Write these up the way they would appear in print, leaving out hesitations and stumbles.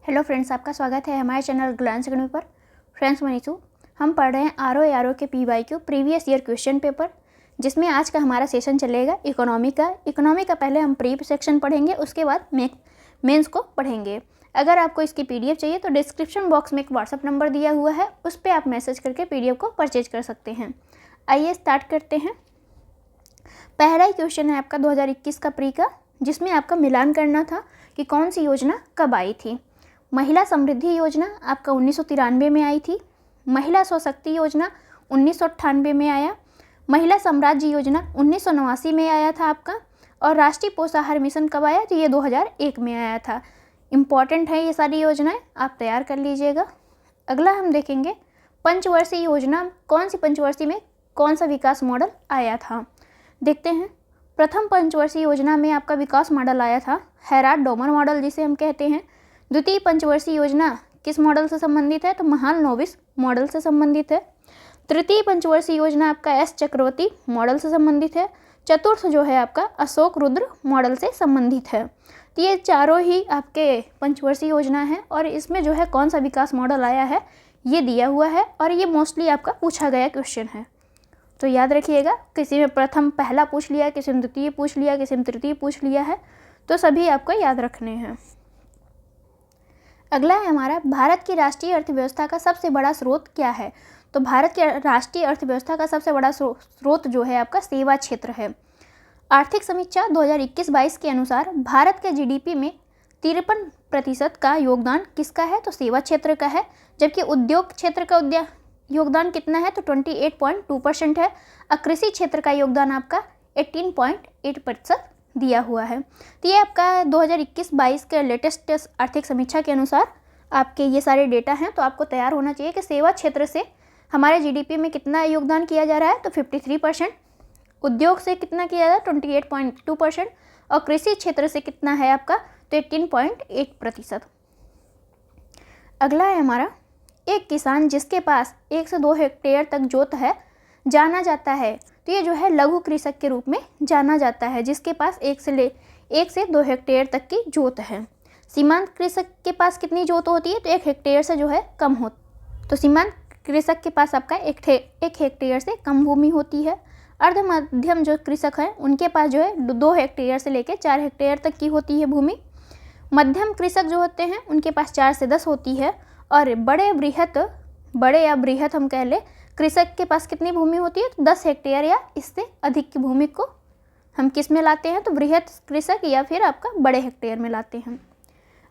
Hello friends, आपका स्वागत है हमारे चैनल ग्लैंस अकेडमी पर। फ्रेंड्स, मनीषू हम पढ़ रहे हैं आर के PYQ previous year question paper, जिसमें आज का हमारा सेशन चलेगा इकोनॉमी का पहले हम प्री सेक्शन पढ़ेंगे, उसके बाद मेंस को पढ़ेंगे। अगर आपको इसकी PDF चाहिए तो डिस्क्रिप्शन बॉक्स में एक व्हाट्सअप नंबर दिया हुआ है, उस पर आप मैसेज करके PDF को परचेज कर सकते हैं। आइए स्टार्ट करते हैं। पहला ही क्वेश्चन है आपका 2021 का प्री का, जिसमें आपका मिलान करना था कि कौन सी योजना कब आई थी। महिला समृद्धि योजना आपका 1993 में आई थी। महिला स्वशक्ति योजना 1998 में आया। महिला साम्राज्य योजना 1989 में आया था आपका। और राष्ट्रीय पोषाहार मिशन कब आया, तो ये 2001 में आया था। इम्पॉर्टेंट है ये सारी योजनाएं, आप तैयार कर लीजिएगा। अगला हम देखेंगे पंचवर्षीय योजना, कौन सी पंचवर्षीय में कौन सा विकास मॉडल आया था। देखते हैं। प्रथम पंचवर्षीय योजना में आपका विकास मॉडल आया था हैराट डोमर मॉडल, जिसे हम कहते हैं। द्वितीय पंचवर्षीय योजना किस मॉडल से संबंधित है, तो महालनोबिस मॉडल से संबंधित है। तृतीय पंचवर्षीय योजना आपका एस चक्रवर्ती मॉडल से संबंधित है। चतुर्थ जो है आपका अशोक रुद्र मॉडल से संबंधित है। तो ये चारों ही आपके पंचवर्षीय योजना है, और इसमें जो है कौन सा विकास मॉडल आया है ये दिया हुआ है, और ये मोस्टली आपका पूछा गया क्वेश्चन है, तो याद रखिएगा। किसी में प्रथम पहला पूछ लिया, किसी में द्वितीय पूछ लिया, किसी में तृतीय पूछ लिया है, तो सभी आपको याद रखने हैं। अगला है हमारा भारत की राष्ट्रीय अर्थव्यवस्था का सबसे बड़ा स्रोत क्या है। तो भारत की राष्ट्रीय अर्थव्यवस्था का सबसे बड़ा स्रोत जो है आपका सेवा क्षेत्र है। आर्थिक समीक्षा 2021-22 के अनुसार भारत के GDP में 53% का योगदान किसका है, तो सेवा क्षेत्र का है। जबकि उद्योग क्षेत्र का योगदान कितना है, तो 28.2% है। और कृषि क्षेत्र का योगदान आपका 18.8% दिया हुआ है। तो ये आपका 2021-22 के लेटेस्ट आर्थिक समीक्षा के अनुसार आपके ये सारे डेटा हैं, तो आपको तैयार होना चाहिए कि सेवा क्षेत्र से हमारे GDP में कितना योगदान किया जा रहा है, तो 53%। उद्योग से कितना किया जा रहा है, 28.2%। और कृषि क्षेत्र से कितना है आपका, तो 18.8%। अगला है हमारा एक किसान जिसके पास 1 से 2 हेक्टेयर तक जोत है जाना जाता है। तो ये जो है लघु कृषक के रूप में जाना जाता है, जिसके पास 1 से 2 हेक्टेयर तक की जोत है। सीमांत कृषक के पास कितनी जोत होती है, तो 1 हेक्टेयर से जो है कम हो, तो सीमांत कृषक के पास आपका 1 हेक्टेयर से कम भूमि होती है। अर्ध मध्यम जो कृषक है उनके पास जो है 2 हेक्टेयर से लेकर 4 हेक्टेयर तक की होती है भूमि। मध्यम कृषक जो होते हैं उनके पास 4 से 10 होती है। और बड़े या बृहत हम कह ले कृषक के पास कितनी भूमि होती है, तो 10 हेक्टेयर या इससे अधिक की भूमि को हम किस में लाते हैं, तो बृहत कृषक या फिर आपका बड़े हेक्टेयर में लाते हैं।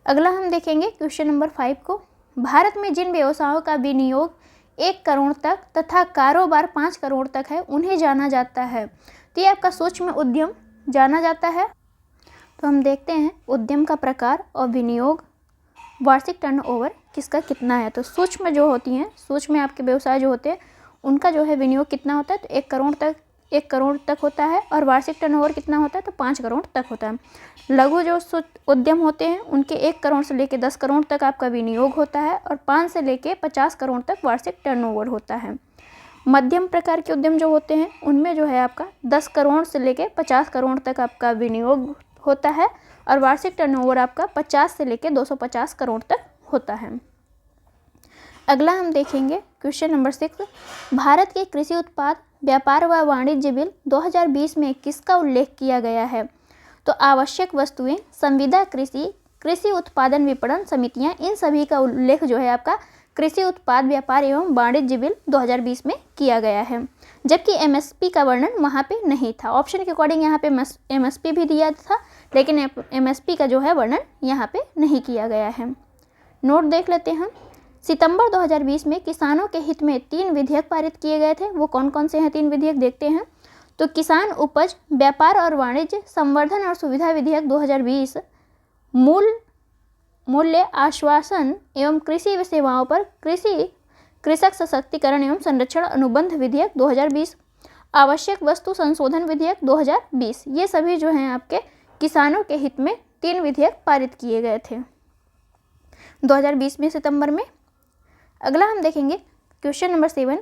अगला हम देखेंगे क्वेश्चन नंबर 5 को। भारत में जिन व्यवसायों का विनियोग 1 करोड़ तक तथा कारोबार 5 करोड़ तक है उन्हें जाना जाता है। तो ये आपका सूक्ष्म उद्यम जाना जाता है। तो हम देखते हैं उद्यम का प्रकार और विनियोग, वार्षिक टर्नओवर किसका कितना है। तो सूक्ष्म जो होती हैं, सूक्ष्म आपके व्यवसाय जो होते हैं उनका जो है विनियोग कितना होता है, तो 1 करोड़ तक होता है। और वार्षिक टर्नओवर कितना होता है, तो 5 करोड़ तक होता है। लघु जो उद्यम होते हैं उनके 1 करोड़ से लेकर 10 करोड़ तक आपका विनियोग होता है, और 5 से लेकर 50 करोड़ तक वार्षिक टर्नओवर होता है। मध्यम प्रकार के उद्यम जो होते हैं उनमें जो है आपका 10 करोड़ से लेकर 50 करोड़ तक आपका विनियोग होता है, और वार्षिक टर्नओवर आपका 50 से लेकर 250 करोड़ तक होता है। अगला हम देखेंगे क्वेश्चन नंबर 6। भारत के कृषि उत्पाद व्यापार व वाणिज्य बिल 2020 में किसका उल्लेख किया गया है, तो आवश्यक वस्तुएं, संविदा कृषि उत्पादन विपणन समितियां, इन सभी का उल्लेख जो है आपका कृषि उत्पाद व्यापार एवं वाणिज्य बिल 2020 में किया गया है। जबकि MSP का वर्णन वहाँ पे नहीं था। ऑप्शन के अकॉर्डिंग यहाँ पे MSP भी दिया था, लेकिन MSP का जो है वर्णन यहाँ पे नहीं किया गया है। नोट देख लेते हैं। सितंबर 2020 में किसानों के हित में 3 विधेयक पारित किए गए थे। वो कौन कौन से हैं 3 विधेयक, देखते हैं। तो किसान उपज व्यापार और वाणिज्य संवर्धन और सुविधा विधेयक 2020, मूल्य आश्वासन एवं कृषि सेवाओं पर कृषक सशक्तिकरण एवं संरक्षण अनुबंध विधेयक 2020, आवश्यक वस्तु संशोधन विधेयक 2020। ये सभी जो हैं आपके किसानों के हित में 3 विधेयक पारित किए गए थे 2020 में सितंबर में। अगला हम देखेंगे क्वेश्चन नंबर 7।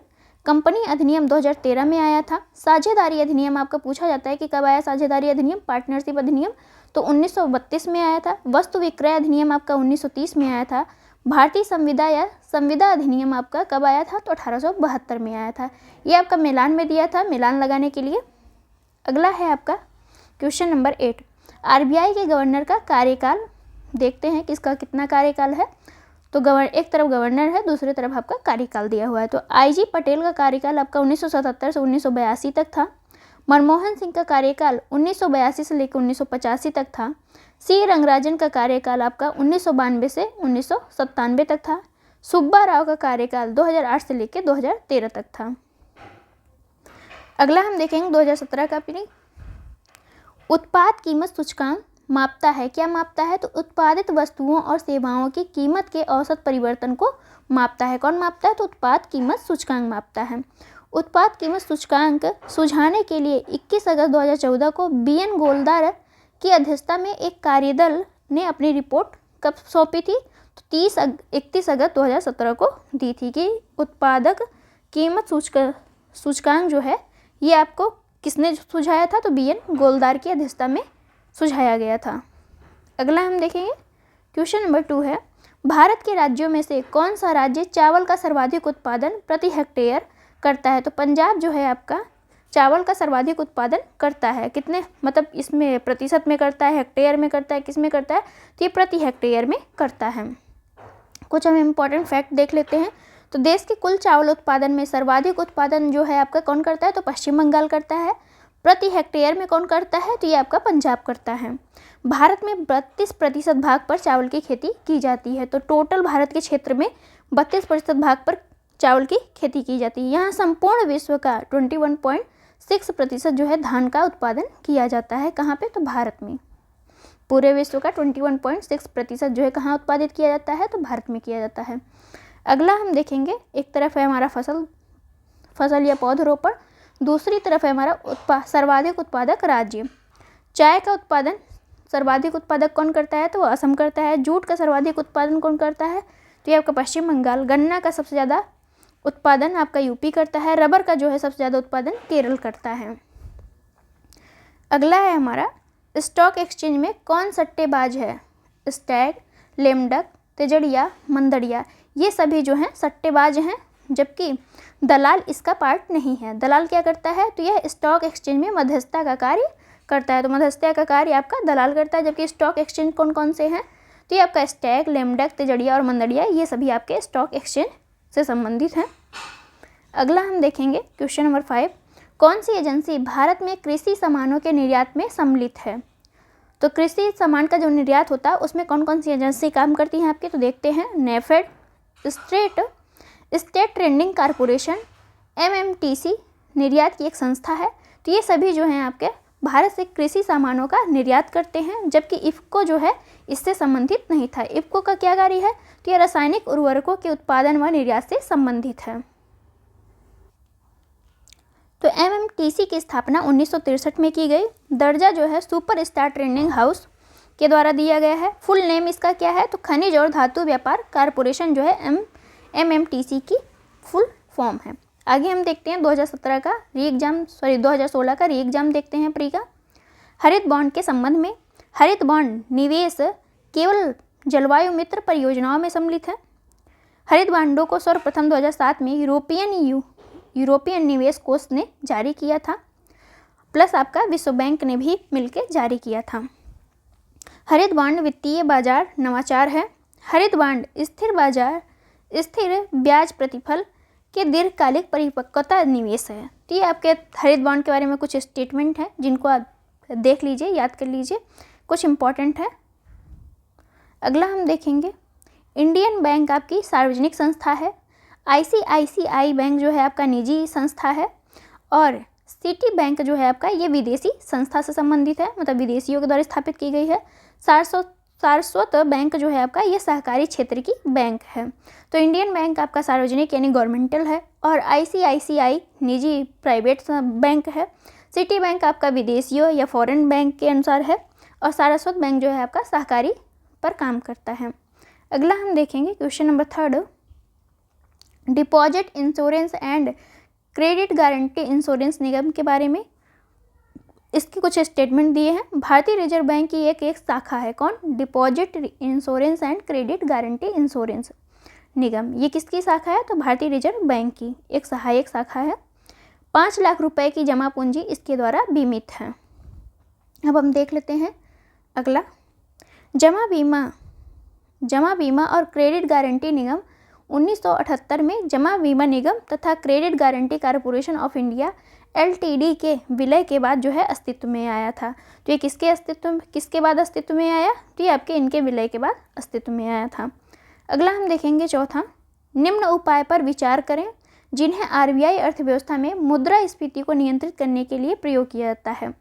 कंपनी अधिनियम 2013 में आया था। साझेदारी अधिनियम आपका पूछा जाता है कि कब आया साझेदारी अधिनियम, पार्टनरशिप अधिनियम, तो 1932 में आया था। वस्तु विक्रय अधिनियम आपका 1930 में आया था। भारतीय संविदा या संविदा अधिनियम आपका कब आया था? तो 1872 में आया था। ये आपका मिलान में दिया था, मिलान लगाने के लिए। अगला है आपका क्वेश्चन नंबर 8। आरबीआई के गवर्नर का कार्यकाल देखते हैं किसका कितना कार्यकाल है। तो एक तरफ गवर्नर है, दूसरी तरफ आपका कार्यकाल दिया हुआ है। तो आईजी पटेल का कार्यकाल आपका 1977 से 1982 तक था। मनमोहन सिंह का कार्यकाल 1982 से लेकर 1985 तक था। सी रंगराजन का कार्यकाल आपका 1992 से 1997 तक था। सुब्बा राव का कार्यकाल 2008 से लेकर 2013 तक था। अगला हम देखेंगे 2017 का पीढ़ी। उत्पाद कीमत सूचकांक मापता है, क्या मापता है? तो उत्पादित वस्तुओं और सेवाओं की कीमत के औसत परिवर्तन को मापता है। कौन मापता है? तो उत्पाद कीमत सूचकांक मापता है। उत्पाद कीमत सूचकांक सुझाने के लिए 21 अगस्त 2014 को बीएन गोलदार की अध्यक्षता में एक कार्यदल ने अपनी रिपोर्ट कब सौंपी थी? तो 31 अगस्त 2017 को दी थी कि उत्पादक कीमत सूचकांक जो है ये आपको किसने सुझाया था? तो बीएन गोलदार की अध्यक्षता में सुझाया गया था। अगला हम देखेंगे क्वेश्चन नंबर 2 है, भारत के राज्यों में से कौन सा राज्य चावल का सर्वाधिक उत्पादन प्रति हेक्टेयर करता है? तो पंजाब जो है आपका चावल का सर्वाधिक उत्पादन करता है। कितने मतलब इसमें प्रतिशत में करता है, हेक्टेयर में करता है, किस में करता है? तो ये प्रति हेक्टेयर में करता है। कुछ हम इम्पोर्टेंट फैक्ट देख लेते हैं। तो देश के कुल चावल उत्पादन में सर्वाधिक उत्पादन जो है आपका कौन करता है? तो पश्चिम बंगाल करता है। प्रति हेक्टेयर में कौन करता है? तो ये आपका पंजाब करता है। भारत में 32% भाग पर चावल की खेती की जाती है। तो टोटल भारत के क्षेत्र में 32% भाग पर चावल की खेती की जाती है। यहाँ संपूर्ण विश्व का 21.6% जो है धान का उत्पादन किया जाता है। कहाँ पे? तो भारत में। पूरे विश्व का 21.6% जो है कहाँ उत्पादित किया जाता है? तो भारत में किया जाता है। अगला हम देखेंगे, एक तरफ है हमारा फसल या पौधरोपण, दूसरी तरफ है हमारा सर्वाधिक उत्पादक राज्य। चाय का उत्पादन सर्वाधिक उत्पादक कौन करता है? तो असम करता है। जूट का सर्वाधिक उत्पादन कौन करता है? तो ये आपका पश्चिम बंगाल। गन्ना का सबसे ज़्यादा उत्पादन आपका यूपी करता है। रबर का जो है सबसे ज़्यादा उत्पादन केरल करता है। अगला है हमारा स्टॉक एक्सचेंज में कौन सट्टेबाज है? स्टैग, लेमडक, तेजड़िया, मंदड़िया, ये सभी जो हैं सट्टेबाज हैं, जबकि दलाल इसका पार्ट नहीं है। दलाल क्या करता है? तो यह स्टॉक एक्सचेंज में मध्यस्थता का कार्य करता है। तो मध्यस्थता का कार्य आपका दलाल करता है, जबकि स्टॉक एक्सचेंज कौन कौन से हैं? तो ये आपका स्टैग, लेमडक, तेजड़िया और मंदड़िया, ये सभी आपके स्टॉक एक्सचेंज से संबंधित हैं। अगला हम देखेंगे क्वेश्चन नंबर 5। कौन सी एजेंसी भारत में कृषि सामानों के निर्यात में सम्मिलित है? तो कृषि सामान का जो निर्यात होता है उसमें कौन कौन सी एजेंसी काम करती हैं आपकी? तो देखते हैं, NAFED, state trading corporation, MMTC निर्यात की एक संस्था है। तो ये सभी जो हैं आपके भारत से कृषि सामानों का निर्यात करते हैं, जबकि इफ्को जो है इससे संबंधित नहीं था। इफ्को का क्या कार्य है? तो यह रासायनिक उर्वरकों के उत्पादन व निर्यात से संबंधित है। तो एमएमटीसी की स्थापना 1963 में की गई। दर्जा जो है सुपर स्टार ट्रेडिंग हाउस के द्वारा दिया गया है। फुल नेम इसका क्या है? तो खनिज और धातु व्यापार कॉरपोरेशन जो है एमएमटीसी की फुल फॉर्म है। आगे हम देखते हैं 2016 का री एग्जाम देखते हैं प्री का। हरित बॉन्ड के संबंध में, हरित बॉन्ड निवेश केवल जलवायु मित्र परियोजनाओं में सम्मिलित है। हरित बॉन्डों को सर्वप्रथम 2007 में यूरोपियन निवेश कोष ने जारी किया था, प्लस आपका विश्व बैंक ने भी मिलकर जारी किया था। हरित बॉन्ड वित्तीय बाजार नवाचार है। हरित बॉन्ड स्थिर ब्याज प्रतिफल के दीर्घकालिक परिपक्वता निवेश है। तो ये आपके हरित बॉन्ड के बारे में कुछ स्टेटमेंट है जिनको आप देख लीजिए, याद कर लीजिए, कुछ इंपॉर्टेंट है। अगला हम देखेंगे, इंडियन बैंक आपकी सार्वजनिक संस्था है। आईसीआईसीआई बैंक जो है आपका निजी संस्था है, और सिटी बैंक जो है आपका ये विदेशी संस्था से संबंधित है, मतलब विदेशियों के द्वारा स्थापित की गई है। सारस्वत बैंक जो है आपका ये सहकारी क्षेत्र की बैंक है। तो इंडियन बैंक आपका सार्वजनिक यानी गवर्नमेंटल है, और आईसीआईसीआई निजी प्राइवेट बैंक है। सिटी बैंक आपका विदेशियों या फॉरेन बैंक के अनुसार है, और सारस्वत बैंक जो है आपका सहकारी पर काम करता है। अगला हम देखेंगे question number 3, deposit insurance and credit guarantee insurance निगम के बारे में। इसकी कुछ स्टेटमेंट दिए हैं। भारतीय रिजर्व बैंक की एक शाखा है, कौन? Deposit insurance and credit guarantee insurance निगम। ये किसकी शाखा है? तो भारतीय रिजर्व बैंक की एक सहायक शाखा है। 5 लाख रुपए की जमा पूंजी इसके द्वारा बीमित है। अब हम देख लेते हैं अगला, जमा बीमा और क्रेडिट गारंटी निगम 1978 में जमा बीमा निगम तथा credit guarantee corporation of India LTD के विलय के बाद जो है अस्तित्व में आया था। तो ये किसके बाद अस्तित्व में आया? तो ये आपके इनके विलय के बाद अस्तित्व में आया था। अगला हम देखेंगे चौथा, निम्न उपाय पर विचार करें जिन्हें RBI अर्थव्यवस्था में मुद्रास्फीति को नियंत्रित करने के लिए प्रयोग किया जाता है।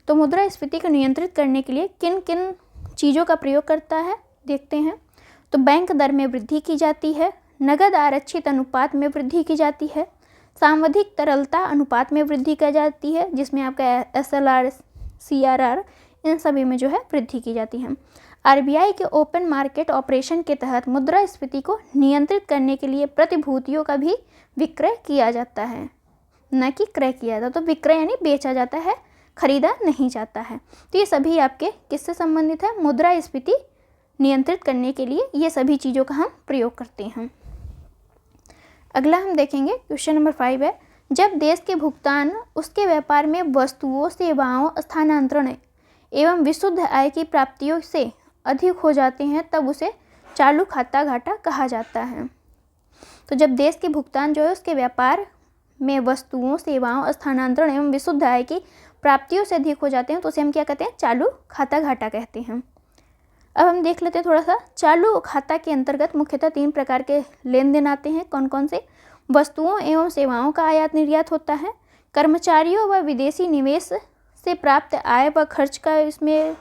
तो मुद्रास्फीति को नियंत्रित करने के लिए किन किन चीज़ों का प्रयोग करता है देखते हैं। तो बैंक दर में वृद्धि की जाती है, नगद आरक्षित अनुपात में वृद्धि की जाती है, सांविधिक तरलता अनुपात में वृद्धि की जाती है जिसमें आपका SLR CRR इन सभी में जो है वृद्धि की जाती है। RBI के ओपन मार्केट ऑपरेशन के तहत मुद्रास्फीति को नियंत्रित करने के लिए प्रतिभूतियों का भी विक्रय किया जाता है, न कि क्रय किया जाता। तो विक्रय यानी बेचा जाता है, खरीदा नहीं जाता है। तो ये सभी आपके किससे संबंधित है? मुद्रास्फीति नियंत्रित करने के लिए ये सभी चीज़ों का हम प्रयोग करते हैं। अगला हम देखेंगे क्वेश्चन नंबर 5 है, जब देश के भुगतान उसके व्यापार में वस्तुओं, सेवाओं, स्थानांतरण एवं विशुद्ध आय की प्राप्तियों से अधिक हो जाते हैं तब उसे चालू खाता घाटा कहा जाता है। तो जब देश के भुगतान जो है उसके व्यापार में वस्तुओं, सेवाओं, स्थानांतरण एवं विशुद्ध आय की प्राप्तियों से अधिक हो जाते हैं तो उसे हम क्या कहते हैं? चालू खाता घाटा कहते हैं। अब हम देख लेते हैं थोड़ा सा, चालू खाता के अंतर्गत मुख्यतः 3 प्रकार के लेन देन आते हैं। कौन कौन से? वस्तुओं एवं सेवाओं का आयात निर्यात होता है, कर्मचारियों व विदेशी निवेश से प्राप्त आय व खर्च का इसमें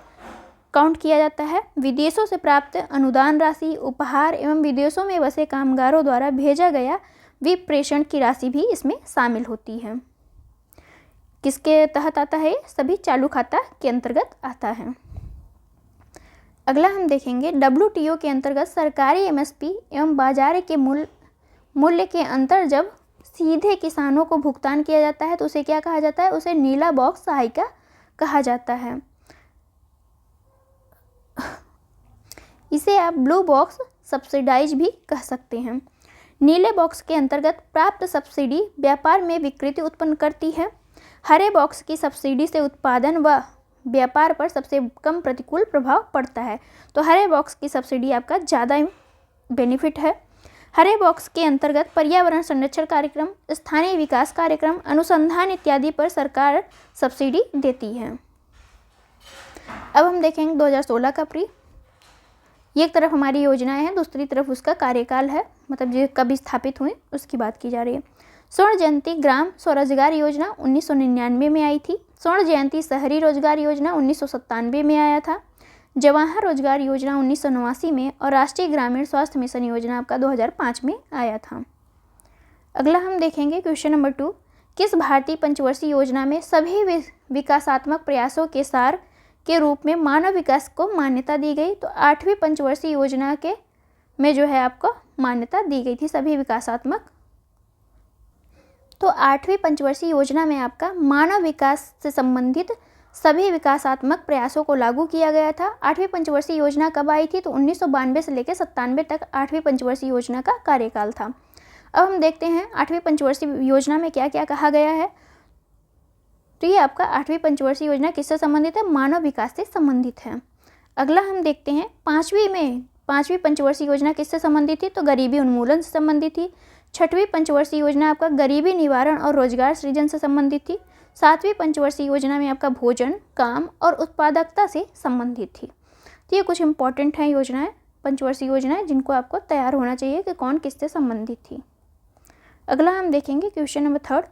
काउंट किया जाता है, विदेशों से प्राप्त अनुदान राशि, उपहार एवं विदेशों में बसे कामगारों द्वारा भेजा गया विप्रेषण की राशि भी इसमें शामिल होती है। किसके तहत आता है? सभी चालू खाता के अंतर्गत आता है। अगला हम देखेंगे WTO के अंतर्गत सरकारी MSP एवं बाजार के मूल्य के अंतर जब सीधे किसानों को भुगतान किया जाता है तो उसे क्या कहा जाता है? उसे नीला बॉक्स सहायिका कहा जाता है। इसे आप ब्लू बॉक्स सब्सिडाइज भी कह सकते हैं। नीले बॉक्स के अंतर्गत प्राप्त सब्सिडी व्यापार में विकृति उत्पन्न करती है। हरे बॉक्स की सब्सिडी से उत्पादन व व्यापार पर सबसे कम प्रतिकूल प्रभाव पड़ता है। तो हरे बॉक्स की सब्सिडी आपका ज़्यादा बेनिफिट है। हरे बॉक्स के अंतर्गत पर्यावरण संरक्षण कार्यक्रम, स्थानीय विकास कार्यक्रम, अनुसंधान इत्यादि पर सरकार सब्सिडी देती है। अब हम देखेंगे 2016 का एक तरफ हमारी योजनाएं हैं, दूसरी तरफ उसका कार्यकाल है, मतलब जो कब स्थापित हुए उसकी बात की जा रही है। स्वर्ण जयंती ग्राम स्वरोजगार योजना 1999 में आई थी। स्वर्ण जयंती शहरी रोजगार योजना 1997 में आया था। जवाहर रोजगार योजना 1989 में और राष्ट्रीय ग्रामीण स्वास्थ्य मिशन योजना आपका 2005 में आया था। अगला हम देखेंगे क्वेश्चन नंबर 2, किस भारतीय पंचवर्षीय योजना में सभी विकासात्मक प्रयासों के सार के रूप में मानव विकास को मान्यता दी गई? तो 8वीं पंचवर्षीय योजना के में जो है आपको मान्यता दी गई थी सभी विकासात्मक। तो 8वीं पंचवर्षीय योजना में आपका मानव विकास से संबंधित सभी विकासात्मक प्रयासों को लागू किया गया था। 8वीं पंचवर्षीय योजना कब आई थी? तो 1992 से लेकर 97 तक 8वीं पंचवर्षीय योजना का कार्यकाल था। अब हम देखते हैं 8वीं पंचवर्षीय योजना में क्या क्या कहा गया है। तो ये आपका 8वीं पंचवर्षीय योजना किससे संबंधित है? मानव विकास से संबंधित है। अगला हम देखते हैं 5वीं पंचवर्षीय योजना किससे संबंधित थी? तो गरीबी उन्मूलन से संबंधित थी। 6वीं पंचवर्षीय योजना आपका गरीबी निवारण और रोजगार सृजन से संबंधित थी। 7वीं पंचवर्षीय योजना में आपका भोजन, काम और उत्पादकता से संबंधित थी। तो ये कुछ इंपॉर्टेंट हैं योजनाएं, पंचवर्षीय योजनाएं, जिनको आपको तैयार होना चाहिए कि कौन किससे संबंधित थी। अगला हम देखेंगे क्वेश्चन नंबर 3,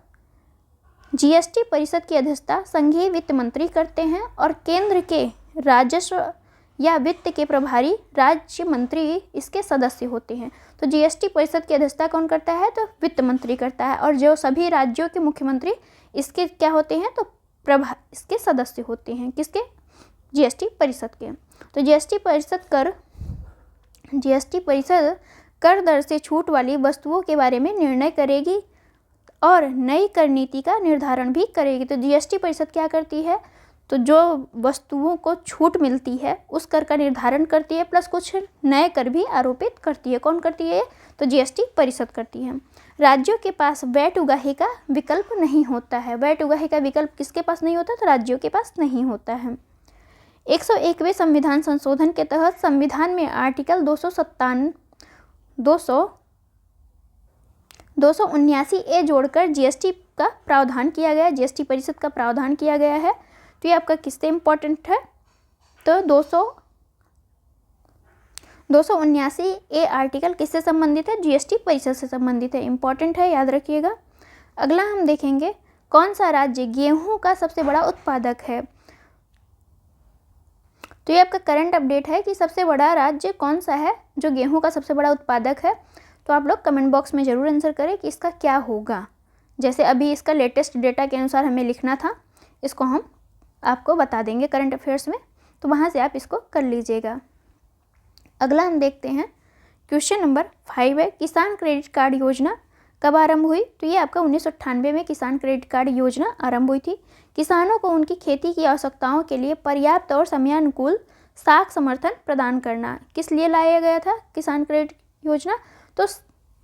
GST परिषद की अध्यक्षता संघीय वित्त मंत्री करते हैं और केंद्र के राजस्व या वित्त के प्रभारी राज्य मंत्री इसके सदस्य होते हैं। तो GST परिषद की अध्यक्षता कौन करता है? तो वित्त मंत्री करता है, और जो सभी राज्यों के मुख्यमंत्री इसके क्या होते हैं? तो इसके सदस्य होते हैं। किसके? GST परिषद के। तो GST परिषद कर दर से छूट वाली वस्तुओं के बारे में निर्णय करेगी। और नई कर नीति का निर्धारण भी करेगी। तो जीएसटी परिषद क्या करती है, तो जो वस्तुओं को छूट मिलती है उस कर का निर्धारण करती है, प्लस कुछ नए कर भी आरोपित करती है। कौन करती है? तो जीएसटी परिषद करती है। राज्यों के पास वैट उगाही का विकल्प नहीं होता है। वैट उगाही का विकल्प किसके पास नहीं होता? तो राज्यों के पास नहीं होता है। 101वें संविधान संशोधन के तहत संविधान में आर्टिकल 279A जोड़कर जीएसटी का प्रावधान किया गया, जीएसटी परिषद का प्रावधान किया गया है। तो ये आपका किससे इम्पोर्टेंट है? तो 279A आर्टिकल किससे संबंधित है? जीएसटी परिषद से संबंधित है। इम्पोर्टेंट है, याद रखिएगा। अगला हम देखेंगे कौन सा राज्य गेहूं का सबसे बड़ा उत्पादक है। तो ये आपका करंट अपडेट है कि सबसे बड़ा राज्य कौन सा है जो गेहूं का सबसे बड़ा उत्पादक है। तो आप लोग कमेंट बॉक्स में ज़रूर आंसर करें कि इसका क्या होगा। जैसे अभी इसका लेटेस्ट डेटा के अनुसार हमें लिखना था, इसको हम आपको बता देंगे करंट अफेयर्स में, तो वहाँ से आप इसको कर लीजिएगा। अगला हम देखते हैं क्वेश्चन नंबर 5 है, किसान क्रेडिट कार्ड योजना कब आरंभ हुई? तो ये आपका 1998 में किसान क्रेडिट कार्ड योजना आरंभ हुई थी। किसानों को उनकी खेती की आवश्यकताओं के लिए पर्याप्त और समयानुकूल साख समर्थन प्रदान करना, किस लिए लाया गया था किसान क्रेडिट योजना? तो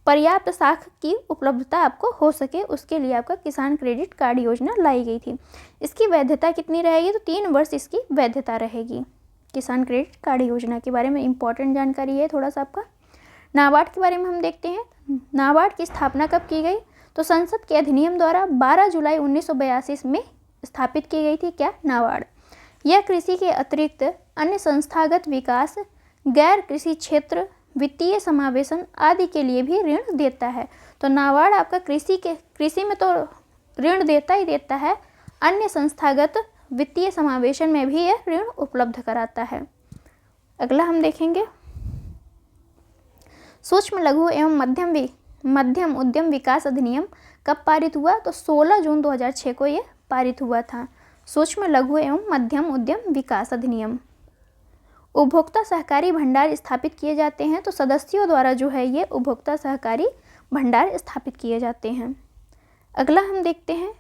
पर्याप्त साख की उपलब्धता आपको हो सके उसके लिए आपका किसान क्रेडिट कार्ड योजना लाई गई थी। इसकी वैधता कितनी रहेगी? तो 3 वर्ष इसकी वैधता रहेगी। किसान क्रेडिट कार्ड योजना के बारे में इंपॉर्टेंट जानकारी है थोड़ा सा आपका। नाबार्ड के बारे में हम देखते हैं। नाबार्ड की स्थापना कब की गई? तो संसद के अधिनियम द्वारा 12 जुलाई 1982 में स्थापित की गई थी। क्या? नाबार्ड। यह कृषि के अतिरिक्त अन्य संस्थागत विकास, गैर कृषि क्षेत्र, वित्तीय समावेशन आदि के लिए भी ऋण देता है। तो नाबार्ड आपका कृषि में तो ऋण देता ही देता है, अन्य संस्थागत वित्तीय समावेशन में भी यह ऋण उपलब्ध कराता है। अगला हम देखेंगे सूक्ष्म लघु एवं मध्यम उद्यम विकास अधिनियम कब पारित हुआ? तो 16 जून 2006 को यह पारित हुआ था। सूक्ष्म लघु एवं मध्यम उद्यम विकास अधिनियम। उपभोक्ता सहकारी भंडार स्थापित किए जाते हैं। तो सदस्यों द्वारा जो है ये उपभोक्ता सहकारी भंडार स्थापित किए जाते हैं। अगला हम देखते हैं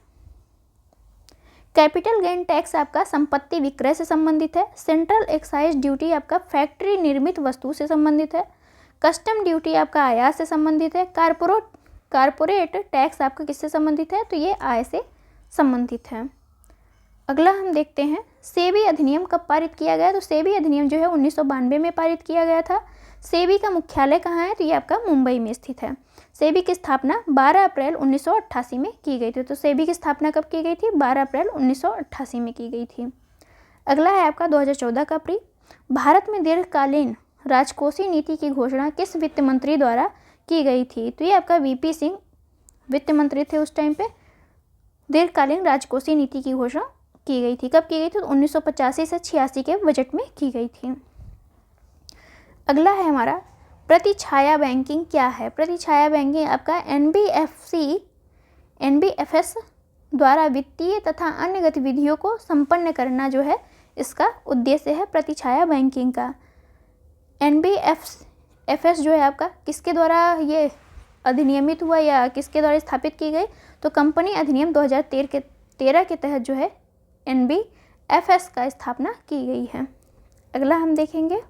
कैपिटल गेन टैक्स आपका संपत्ति विक्रय से संबंधित है। सेंट्रल एक्साइज ड्यूटी आपका फैक्ट्री निर्मित वस्तु से संबंधित है। कस्टम ड्यूटी आपका आयात से संबंधित है। कारपोरेट टैक्स आपका किससे संबंधित है? तो ये आय से संबंधित है। अगला हम देखते हैं सेबी अधिनियम कब पारित किया गया? तो सेबी अधिनियम जो है 1992 में पारित किया गया था। सेबी का मुख्यालय कहाँ है? तो ये आपका मुंबई में स्थित है। सेबी की स्थापना 12 अप्रैल 1988 में की गई थी। तो सेबी की स्थापना कब की गई थी? 12 अप्रैल 1988 में की गई थी। अगला है आपका 2014 का प्री। भारत में दीर्घकालीन राजकोषीय नीति की घोषणा किस वित्त मंत्री द्वारा की गई थी? तो ये आपका वीपी सिंह वित्त मंत्री थे उस टाइम पे। दीर्घकालीन राजकोषीय नीति की घोषणा की गई थी। कब की गई थी? तो 1985 से 86 के बजट में की गई थी। अगला है हमारा प्रतिछाया बैंकिंग क्या है? प्रतिछाया बैंकिंग आपका एनबीएफएस द्वारा वित्तीय तथा अन्य गतिविधियों को संपन्न करना जो है इसका उद्देश्य है प्रतिछाया बैंकिंग का। एनबीएफएस जो है आपका किसके द्वारा ये अधिनियमित हुआ या किसके द्वारा स्थापित की गई? तो कंपनी अधिनियम 2013 के तहत जो है एनबीएफएस का स्थापना की गई है। अगला हम देखेंगे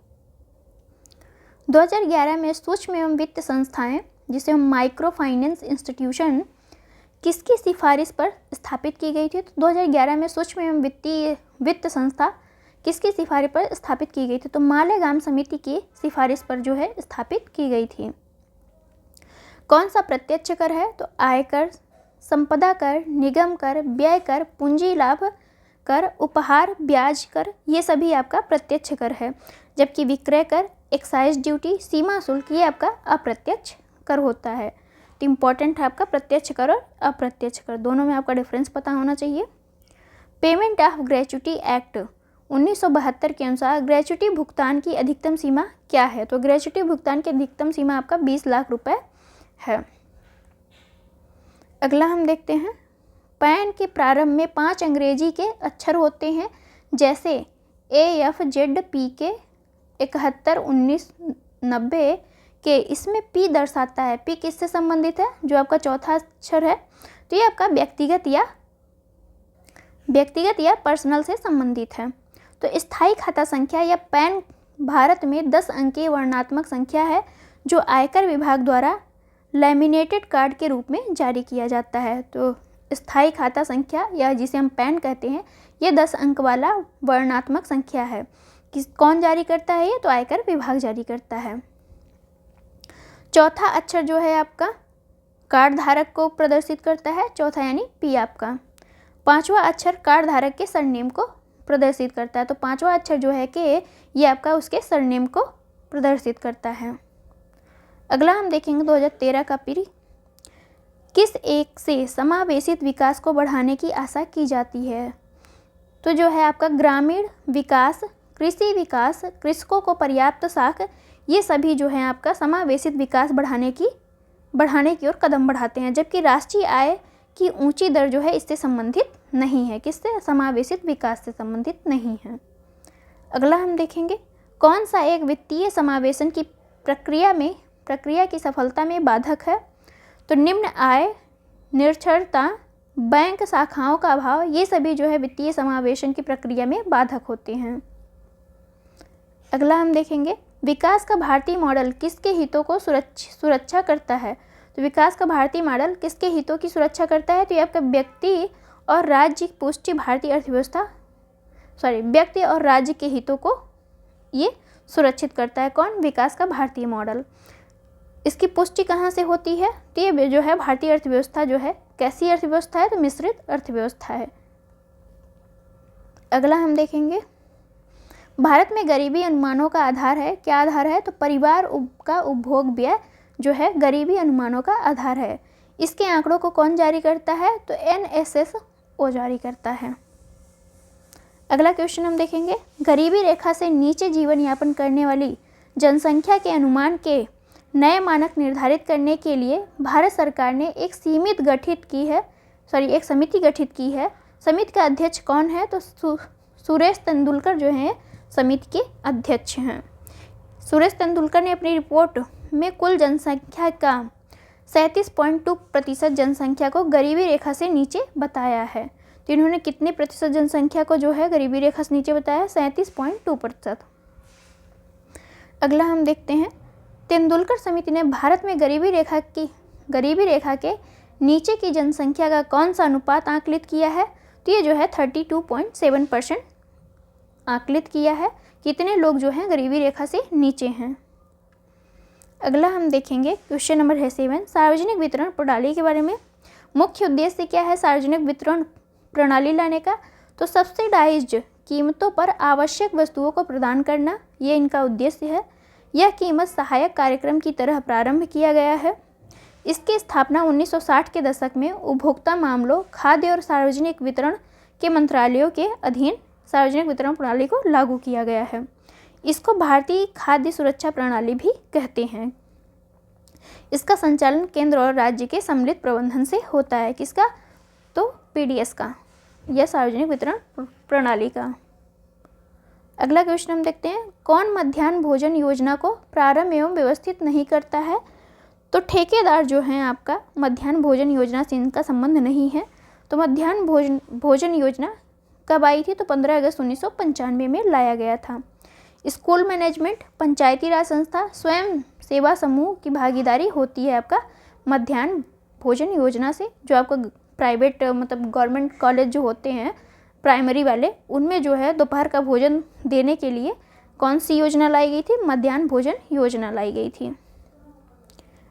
2011 में सूक्ष्म एवं वित्त संस्थाएं जिसे हम माइक्रो फाइनेंस इंस्टीट्यूशन किसकी सिफारिश पर स्थापित की गई थी? तो 2011 में सूक्ष्म एवं वित्त संस्था किसकी सिफारिश पर स्थापित की गई थी? तो मालेगाम समिति की सिफारिश पर जो है स्थापित की गई थी। कौन सा प्रत्यक्ष कर है? तो आयकर, संपदा कर, निगम कर, व्यय कर, पूंजी लाभ कर, उपहार, ब्याज कर, ये सभी आपका प्रत्यक्ष कर है। जबकि विक्रय कर, एक्साइज ड्यूटी, सीमा शुल्क ये आपका अप्रत्यक्ष कर होता है। तो इम्पॉर्टेंट है आपका प्रत्यक्ष कर और अप्रत्यक्ष कर, दोनों में आपका डिफरेंस पता होना चाहिए। पेमेंट ऑफ ग्रेच्युटी एक्ट 1972 के अनुसार ग्रेच्युटी भुगतान की अधिकतम सीमा क्या है? तो ग्रेच्युटी भुगतान की अधिकतम सीमा आपका 20 लाख रुपए है। अगला हम देखते हैं पैन के प्रारंभ में 5 अंग्रेजी के अक्षर होते हैं जैसे AFZPK 71 19 90 के इसमें पी दर्शाता है। पी किससे संबंधित है? जो आपका चौथा अक्षर है तो ये आपका व्यक्तिगत या पर्सनल से संबंधित है। तो स्थायी खाता संख्या या पैन भारत में 10 अंकीय वर्णात्मक संख्या है जो आयकर विभाग द्वारा लैमिनेटेड कार्ड के रूप में जारी किया जाता है। तो स्थायी खाता संख्या या जिसे हम पैन कहते हैं ये 10 अंक वाला वर्णात्मक संख्या है। कौन जारी करता है? ये तो आयकर विभाग जारी करता है। चौथा अक्षर जो है आपका कार्ड धारक को प्रदर्शित करता है, चौथा यानी पी आपका। पांचवा अक्षर कार्ड धारक के सरनेम को प्रदर्शित करता है। तो पांचवा अक्षर जो है कि ये आपका उसके सरनेम को प्रदर्शित करता है। अगला हम देखेंगे 2013 का पीरी। किस एक से समावेशित विकास को बढ़ाने की आशा की जाती है? तो जो है आपका ग्रामीण विकास, कृषि विकास, कृषकों को पर्याप्त साख, ये सभी जो है आपका समावेशित विकास बढ़ाने की ओर कदम बढ़ाते हैं, जबकि राष्ट्रीय आय की ऊंची दर जो है इससे संबंधित नहीं है। किससे? समावेशित विकास से संबंधित नहीं है। अगला हम देखेंगे कौन सा एक वित्तीय समावेशन की प्रक्रिया की सफलता में बाधक है? तो निम्न आय, निरक्षरता, बैंक शाखाओं का अभाव, ये सभी जो है वित्तीय समावेशन की प्रक्रिया में बाधक होते हैं। अगला हम देखेंगे विकास का भारतीय मॉडल किसके हितों को सुरक्षा करता है? तो विकास का भारतीय मॉडल किसके हितों की सुरक्षा करता है? तो ये आपका व्यक्ति और राज्य के हितों को ये सुरक्षित करता है। कौन? विकास का भारतीय मॉडल। इसकी पुष्टि कहाँ से होती है? तो ये जो है भारतीय अर्थव्यवस्था जो है कैसी अर्थव्यवस्था है? तो मिश्रित अर्थव्यवस्था है। अगला हम देखेंगे भारत में गरीबी अनुमानों का आधार है। क्या आधार है? तो परिवार का उपभोग व्यय जो है गरीबी अनुमानों का आधार है। इसके आंकड़ों को कौन जारी करता है? तो NSSO जारी करता है। अगला क्वेश्चन हम देखेंगे गरीबी रेखा से नीचे जीवन यापन करने वाली जनसंख्या के अनुमान के नए मानक निर्धारित करने के लिए भारत सरकार ने एक समिति गठित की है। समिति का अध्यक्ष कौन है? तो सुरेश तेंदुलकर जो हैं समिति के अध्यक्ष हैं। सुरेश तेंदुलकर ने अपनी रिपोर्ट में कुल जनसंख्या का 37.2% जनसंख्या को गरीबी रेखा से नीचे बताया है। तो इन्होंने कितने प्रतिशत जनसंख्या को जो है गरीबी रेखा से नीचे बताया? 37.2%। अगला हम देखते हैं तेंदुलकर समिति ने भारत में गरीबी रेखा के नीचे की जनसंख्या का कौन सा अनुपात आकलित किया है? तो ये जो है 32.7% आकलित किया है। कितने लोग जो हैं गरीबी रेखा से नीचे हैं। अगला हम देखेंगे क्वेश्चन नंबर है 7 सार्वजनिक वितरण प्रणाली के बारे में। मुख्य उद्देश्य क्या है सार्वजनिक वितरण प्रणाली लाने का? तो सब्सिडाइज्ड कीमतों पर आवश्यक वस्तुओं को प्रदान करना, ये इनका उद्देश्य है। यह कीमत सहायक कार्यक्रम की तरह प्रारंभ किया गया है। इसकी स्थापना 1960 के दशक में उपभोक्ता मामलों, खाद्य और सार्वजनिक वितरण के मंत्रालयों के अधीन सार्वजनिक वितरण प्रणाली को लागू किया गया है। इसको भारतीय खाद्य सुरक्षा प्रणाली भी कहते हैं। इसका संचालन केंद्र और राज्य के सम्मिलित प्रबंधन से होता है। किसका? तो PDS का, यह सार्वजनिक वितरण प्रणाली का। अगला क्वेश्चन हम देखते हैं कौन मध्याह्न भोजन योजना को प्रारंभ एवं व्यवस्थित नहीं करता है? तो ठेकेदार जो हैं आपका मध्याह्न भोजन योजना से इनका संबंध नहीं है। तो मध्याह्न भोजन योजना कब आई थी? तो 15 अगस्त 1995 में लाया गया था। स्कूल मैनेजमेंट, पंचायती राज संस्था, स्वयं सेवा समूह की भागीदारी होती है आपका मध्याह्न भोजन योजना से। जो आपका प्राइवेट मतलब गवर्नमेंट कॉलेज जो होते हैं प्राइमरी वाले, उनमें जो है दोपहर का भोजन देने के लिए कौन सी योजना लाई गई थी? मध्याह्न भोजन योजना लाई गई थी।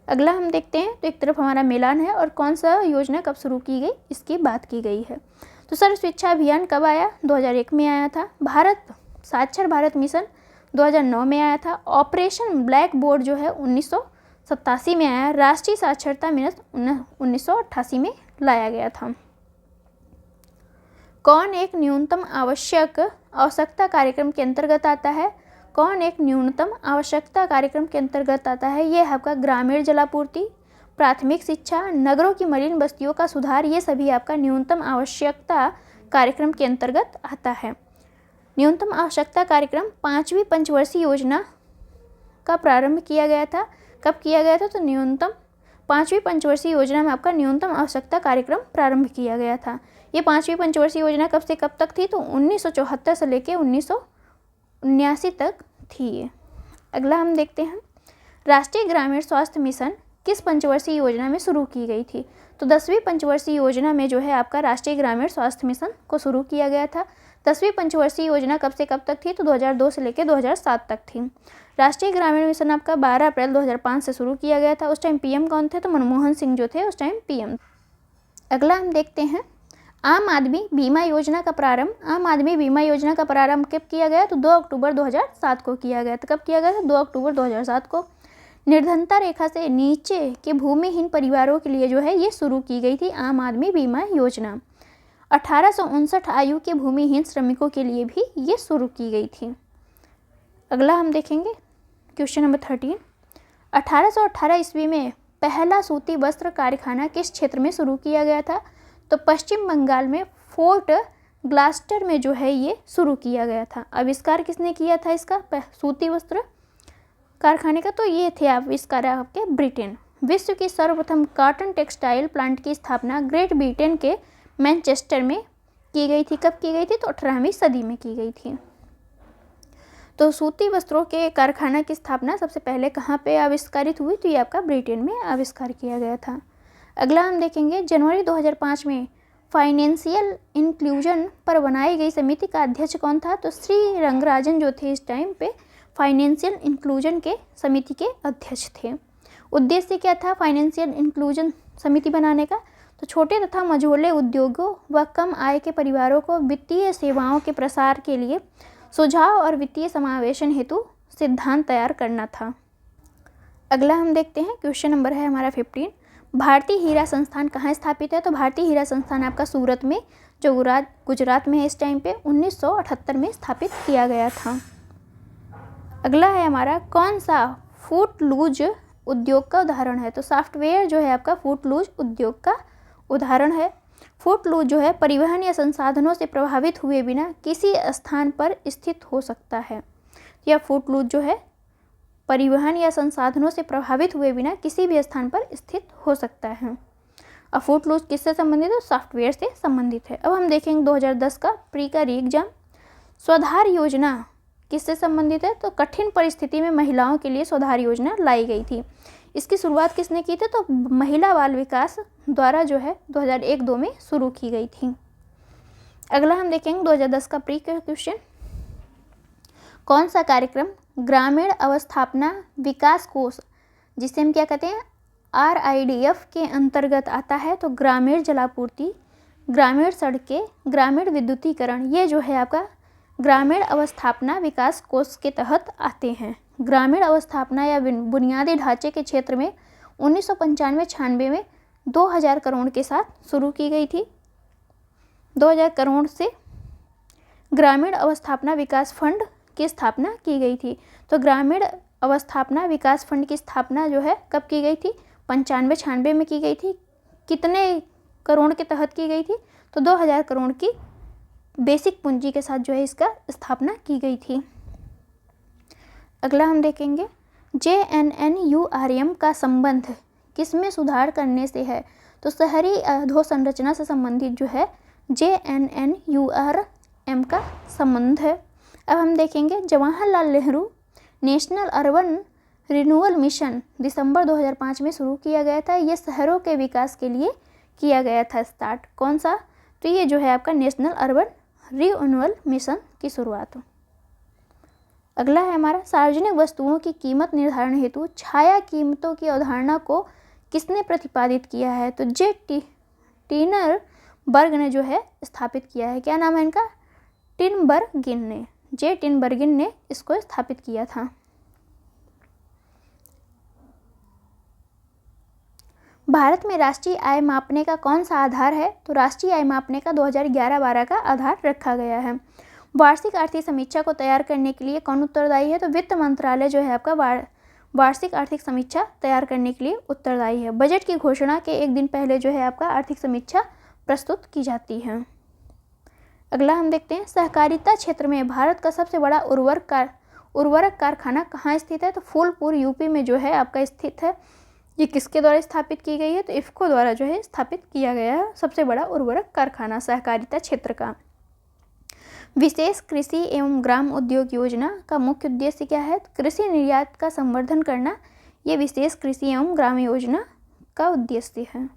अगला हम देखते हैं तो एक तरफ हमारा मेलान है और कौन सा योजना कब शुरू की गई इसकी बात की गई है। तो सर्व शिक्षा अभियान कब आया? 2001 में आया था। साक्षर भारत मिशन 2009 में आया था। ऑपरेशन ब्लैक बोर्ड जो है 1987 में आया। राष्ट्रीय साक्षरता मिशन 1988 में लाया गया था। कौन एक न्यूनतम आवश्यकता कार्यक्रम के अंतर्गत आता है? कौन एक न्यूनतम आवश्यकता कार्यक्रम के अंतर्गत आता है? यह आपका ग्रामीण जलापूर्ति, प्राथमिक शिक्षा, नगरों की मलिन बस्तियों का सुधार, ये सभी आपका न्यूनतम आवश्यकता कार्यक्रम के अंतर्गत आता है। न्यूनतम आवश्यकता कार्यक्रम 5वीं पंचवर्षीय योजना का प्रारंभ किया गया था कब किया गया था? तो न्यूनतम 5वीं पंचवर्षीय योजना में आपका न्यूनतम आवश्यकता कार्यक्रम प्रारंभ किया गया था। ये 5वीं पंचवर्षीय योजना कब से कब तक थी? तो 1974 से लेकर 1979 तक थी ये। अगला हम देखते हैं, राष्ट्रीय ग्रामीण स्वास्थ्य मिशन किस पंचवर्षीय योजना में शुरू की गई थी? तो 10वीं पंचवर्षीय योजना में जो है आपका राष्ट्रीय ग्रामीण स्वास्थ्य मिशन को शुरू किया गया था। 10वीं पंचवर्षीय योजना कब से कब तक थी? तो 2002 से लेकर 2007 तक थी। राष्ट्रीय ग्रामीण मिशन आपका 12 अप्रैल 2005 से शुरू किया गया था। उस टाइम पीएम कौन थे? तो मनमोहन सिंह जो थे उस टाइम पीएम। अगला हम देखते हैं, आम आदमी बीमा योजना का प्रारंभ। आम आदमी बीमा योजना का प्रारंभ कब किया गया? तो 2 अक्टूबर 2007 को किया गया था। कब किया गया था? 2 अक्टूबर 2007 को। निर्धनता रेखा से नीचे के भूमिहीन परिवारों के लिए जो है ये शुरू की गई थी आम आदमी बीमा योजना। 1859 आयु के भूमिहीन श्रमिकों के लिए भी ये शुरू की गई थी। अगला हम देखेंगे क्वेश्चन नंबर 13, 1818 ईस्वी में पहला सूती वस्त्र कारखाना किस क्षेत्र में शुरू किया गया था? तो पश्चिम बंगाल में फोर्ट ग्लास्टर में जो है ये शुरू किया गया था। आविष्कार किसने किया था इसका सूती वस्त्र कारखाने का? तो ये थे आविष्कार आपके ब्रिटेन। विश्व की सर्वप्रथम कॉटन टेक्सटाइल प्लांट की स्थापना ग्रेट ब्रिटेन के मैनचेस्टर में की गई थी। कब की गई थी? तो 18वीं सदी में की गई थी। तो सूती वस्त्रों के कारखाना की स्थापना सबसे पहले कहाँ पे आविष्कारित हुई? तो ये आपका ब्रिटेन में आविष्कार किया गया था। अगला हम देखेंगे, जनवरी 2005 में फाइनेंशियल इंक्लूजन पर बनाई गई समिति का अध्यक्ष कौन था? तो श्री रंगराजन जो थे इस टाइम पे फाइनेंशियल इंक्लूजन के समिति के अध्यक्ष थे। उद्देश्य क्या था फाइनेंशियल इंक्लूजन समिति बनाने का? तो छोटे तथा मझोले उद्योगों व कम आय के परिवारों को वित्तीय सेवाओं के प्रसार के लिए सुझाव और वित्तीय समावेशन हेतु सिद्धांत तैयार करना था। अगला हम देखते हैं, क्वेश्चन नंबर है हमारा 15, भारतीय हीरा संस्थान कहाँ स्थापित है? तो भारतीय हीरा संस्थान आपका सूरत में जो गुजरात में है इस टाइम पे 1978 में स्थापित किया गया था। अगला है हमारा, कौन सा फूट लूज उद्योग का उदाहरण है? तो सॉफ्टवेयर जो है आपका फूट लूज उद्योग का उदाहरण है। फूट लूज जो है परिवहन या संसाधनों से प्रभावित हुए बिना किसी स्थान पर स्थित हो सकता है। या फूट लूज जो है परिवहन या संसाधनों से प्रभावित हुए बिना किसी भी स्थान पर स्थित हो सकता है। अब फूट लूज किससे संबंधित है? सॉफ्टवेयर से संबंधित है। अब हम देखेंगे 2010 का प्री का री एग्जाम। स्वधार योजना किससे संबंधित है? तो कठिन परिस्थिति में महिलाओं के लिए स्वधार योजना लाई गई थी। इसकी शुरुआत किसने की थी? तो महिला बाल विकास द्वारा जो है 2001-2 में शुरू की गई थी। अगला हम देखेंगे 2010 का प्री का क्वेश्चन, कौन सा कार्यक्रम ग्रामीण अवस्थापना विकास कोष, जिसे हम क्या कहते हैं RIDF के अंतर्गत आता है? तो ग्रामीण जलापूर्ति, ग्रामीण सड़कें, ग्रामीण विद्युतीकरण, ये जो है आपका ग्रामीण अवस्थापना विकास कोष के तहत आते हैं। ग्रामीण अवस्थापना या बुनियादी ढांचे के क्षेत्र में 1995-96 में 2000 करोड़ के साथ शुरू की गई थी। 2000 करोड़ से ग्रामीण अवस्थापना विकास फंड की स्थापना की गई थी। तो ग्रामीण अवस्थापना विकास फंड की स्थापना जो है कब की गई थी? 95-96 में की गई थी। कितने करोड़ के तहत की गई थी? तो 2000 करोड़ की बेसिक पूंजी के साथ जो है इसका स्थापना की गई थी। अगला हम देखेंगे, JNNURM का संबंध किसमें सुधार करने से है? तो शहरी अधोसंरचना से संबंधित जो है JNNURM का संबंध है। अब हम देखेंगे, Jawaharlal Nehru national urban renewal mission दिसंबर 2005 में शुरू किया गया था। ये शहरों के विकास के लिए किया गया था स्टार्ट। कौन सा? तो ये जो है आपका नेशनल अर्बन रिन्यूअल मिशन की शुरुआत। अगला है हमारा, सार्वजनिक वस्तुओं की कीमत निर्धारण हेतु छाया कीमतों की अवधारणा को किसने प्रतिपादित किया है? तो टिनबर्ग ने जो है स्थापित किया है। क्या नाम है इनका? टिनबर्गिन ने, टिनबर्गिन ने इसको स्थापित किया था। भारत में राष्ट्रीय आय मापने का कौन सा आधार है? तो राष्ट्रीय आय मापने का 2011-12 का आधार रखा गया है। वार्षिक आर्थिक समीक्षा को तैयार करने के लिए कौन उत्तरदायी है? तो वित्त मंत्रालय जो है आपका वार्षिक आर्थिक समीक्षा तैयार करने के लिए उत्तरदायी है। बजट की घोषणा के एक दिन पहले जो है आपका आर्थिक समीक्षा प्रस्तुत की जाती है। अगला हम देखते हैं, सहकारिता क्षेत्र में भारत का सबसे बड़ा उर्वरक कारखाना कहाँ स्थित है? तो फूलपुर यूपी में जो है आपका स्थित है। ये किसके द्वारा स्थापित की गई है? तो इफ़को द्वारा जो है स्थापित किया गया है सबसे बड़ा उर्वरक कारखाना सहकारिता क्षेत्र का। विशेष कृषि एवं ग्राम उद्योग योजना का मुख्य उद्देश्य क्या है? कृषि निर्यात का संवर्धन करना ये विशेष कृषि एवं ग्राम योजना का उद्देश्य है।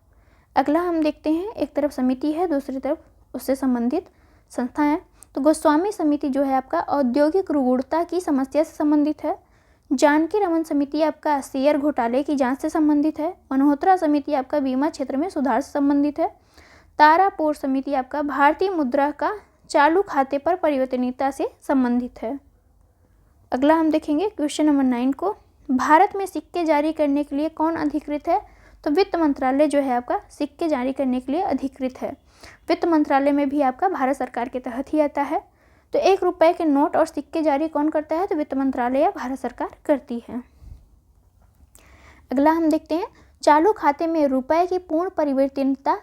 अगला हम देखते हैं, एक तरफ समिति है, दूसरी तरफ उससे संबंधित संस्था है। तो गोस्वामी समिति जो है आपका औद्योगिक रुग्णता की समस्या से संबंधित है। जानकी रमन समिति आपका शेयर घोटाले की जांच से संबंधित है। मल्होत्रा समिति आपका बीमा क्षेत्र में सुधार से संबंधित है। तारापोर समिति आपका भारतीय मुद्रा का चालू खाते पर परिवर्तनीयता से संबंधित है। अगला हम देखेंगे क्वेश्चन नंबर 9 को, भारत में सिक्के जारी करने के लिए कौन अधिकृत है? तो वित्त मंत्रालय जो है आपका सिक्के जारी करने के लिए अधिकृत है। वित्त मंत्रालय में भी आपका भारत सरकार के तहत ही आता है। तो 1 रुपए के नोट और सिक्के जारी कौन करता है? तो वित्त मंत्रालय या भारत सरकार करती है। अगला हम देखते हैं, चालू खाते में रुपए की पूर्ण परिवर्तनीयता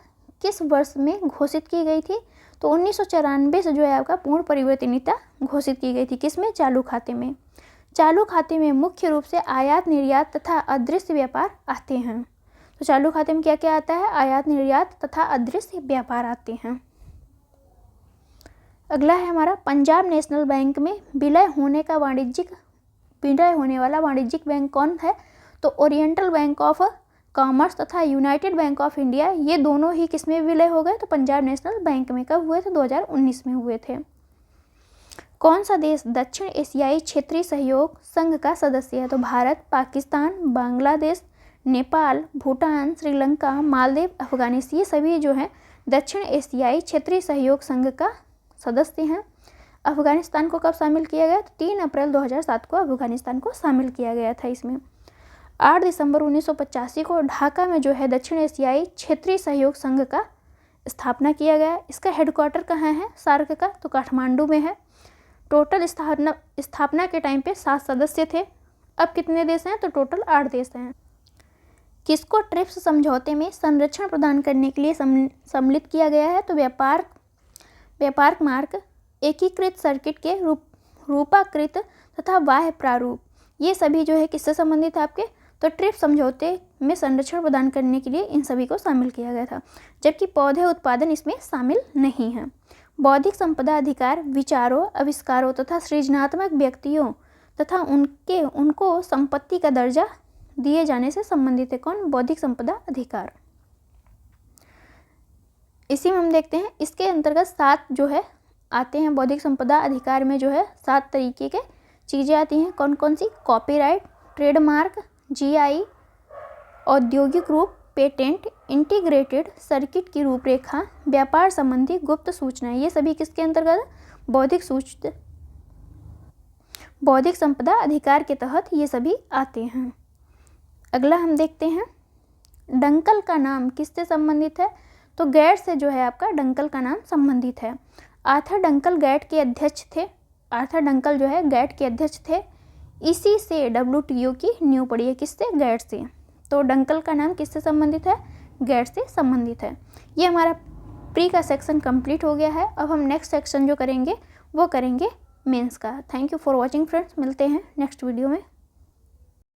किस वर्ष में घोषित की गई थी? तो 1994 से जो है आपका पूर्ण परिवर्तनीयता घोषित की गई थी। किसमें? चालू खाते में। चालू खाते में मुख्य रूप से आयात निर्यात तथा अदृश्य व्यापार आते हैं। तो चालू खाते में क्या क्या आता है? आयात निर्यात तथा अदृश्य व्यापार आते हैं। अगला है हमारा, पंजाब नेशनल बैंक में विलय होने वाला वाणिज्यिक बैंक कौन है? तो ओरिएंटल बैंक ऑफ कॉमर्स तथा यूनाइटेड बैंक ऑफ इंडिया, ये दोनों ही किसमें विलय हो गए? तो पंजाब नेशनल बैंक में। कब हुए थे? 2019 में हुए थे। कौन सा देश दक्षिण एशियाई क्षेत्रीय सहयोग संघ का सदस्य है? तो भारत, पाकिस्तान, बांग्लादेश, नेपाल, भूटान, श्रीलंका, मालदीव, अफगानिस्तान, ये सभी जो है दक्षिण एशियाई क्षेत्रीय सहयोग संघ का सदस्य हैं। अफगानिस्तान को कब शामिल किया गया? तो 3 अप्रैल 2007 को अफगानिस्तान को शामिल किया गया था इसमें। 8 दिसंबर 1985 को ढाका में जो है दक्षिण एशियाई क्षेत्रीय सहयोग संघ का स्थापना किया गया। इसका हेडक्वार्टर कहाँ है सार्क का? तो काठमांडू में है। टोटल स्थापना के टाइम पे 7 सदस्य थे। अब कितने देश हैं? तो टोटल 8 देश हैं। किसको ट्रिप्स समझौते में संरक्षण प्रदान करने के लिए सम्मिलित किया गया है? तो व्यापार मार्ग, एकीकृत सर्किट के रूपाकृत तथा बाह्य प्रारूप, ये सभी जो है किससे संबंधित है आपके? तो ट्रिप्स समझौते में संरक्षण प्रदान करने के लिए इन सभी को शामिल किया गया था, जबकि पौधे उत्पादन इसमें शामिल नहीं है। बौद्धिक संपदा अधिकार विचारों, आविष्कारों तथा सृजनात्मक व्यक्तियों तथा उनको संपत्ति का दर्जा दिए जाने से संबंधित है। कौन? बौद्धिक संपदा अधिकार। इसी में हम देखते हैं, इसके अंतर्गत 7 जो है आते हैं। बौद्धिक संपदा अधिकार में जो है 7 तरीके के चीज़ें आती हैं। कौन कौन सी? कॉपीराइट, ट्रेडमार्क, जीआई, औद्योगिक रूप, पेटेंट, इंटीग्रेटेड सर्किट की रूपरेखा, व्यापार संबंधी गुप्त सूचनाएं, ये सभी किसके अंतर्गत? बौद्धिक संपदा अधिकार के तहत ये सभी आते हैं। अगला हम देखते हैं, डंकल का नाम किससे संबंधित है? तो गैट से जो है आपका डंकल का नाम संबंधित है। आर्थर डंकल गैट के अध्यक्ष थे। आर्थर डंकल जो है गैट के अध्यक्ष थे। इसी से WTO की नींव पड़ी है। किससे? गैट से। तो डंकल का नाम किससे संबंधित है? गैट से संबंधित है। ये हमारा प्री का सेक्शन कंप्लीट हो गया है। अब हम नेक्स्ट सेक्शन जो करेंगे वो करेंगे मेंस का। Thank you for watching friends. मिलते हैं नेक्स्ट वीडियो में।